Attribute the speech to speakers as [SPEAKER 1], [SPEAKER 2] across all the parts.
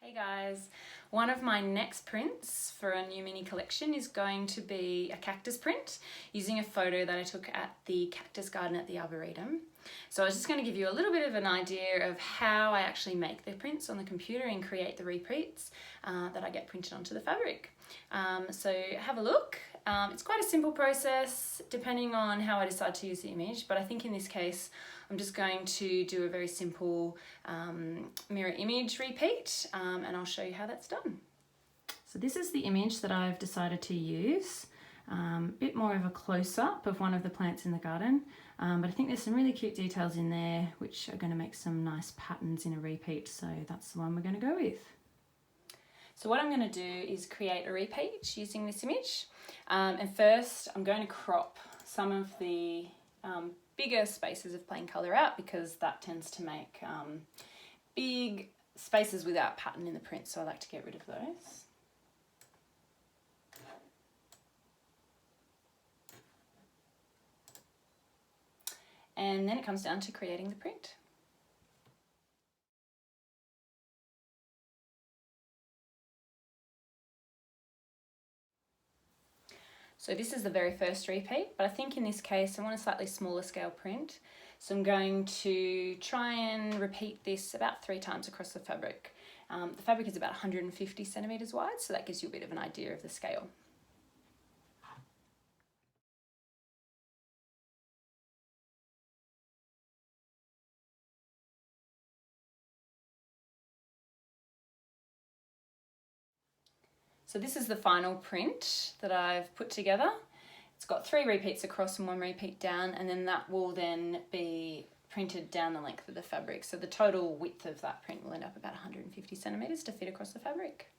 [SPEAKER 1] Hey guys, one of my next prints for a new mini collection is going to be a cactus print using a photo that I took at the cactus garden at the Arboretum. So I was just going to give you a little bit of an idea of how I actually make the prints on the computer and create the repeats that I get printed onto the fabric. So have a look. It's quite a simple process depending on how I decide to use the image, but I think in this case I'm just going to do a very simple mirror image repeat and I'll show you how that's done. So this is the image that I've decided to use. A bit more of a close-up of one of the plants in the garden, but I think there's some really cute details in there which are going to make some nice patterns in a repeat, so that's the one we're going to go with. So what I'm going to do is create a repeat using this image, and first I'm going to crop some of the bigger spaces of plain colour out because that tends to make big spaces without pattern in the print, so I like to get rid of those. And then it comes down to creating the print. So this is the very first repeat, but I think in this case I want a slightly smaller scale print. So I'm going to try and repeat this about 3 times across the fabric. The fabric is about 150 centimetres wide, so that gives you a bit of an idea of the scale. So this is the final print that I've put together. It's got 3 repeats across and 1 repeat down, and then that will then be printed down the length of the fabric. So the total width of that print will end up about 150 centimetres to fit across the fabric.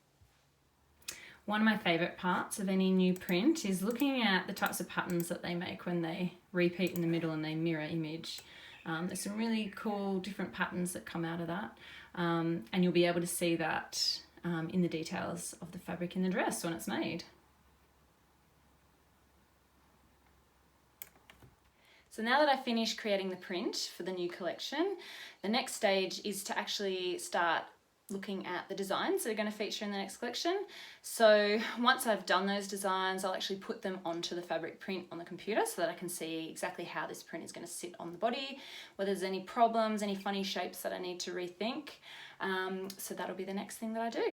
[SPEAKER 1] One of my favourite parts of any new print is looking at the types of patterns that they make when they repeat in the middle and they mirror image. There's some really cool different patterns that come out of that, and you'll be able to see that in the details of the fabric in the dress when it's made. So now that I've finished creating the print for the new collection, the next stage is to actually start looking at the designs that are going to feature in the next collection. So once I've done those designs, I'll actually put them onto the fabric print on the computer so that I can see exactly how this print is going to sit on the body, whether there's any problems, any funny shapes that I need to rethink. So that'll be the next thing that I do.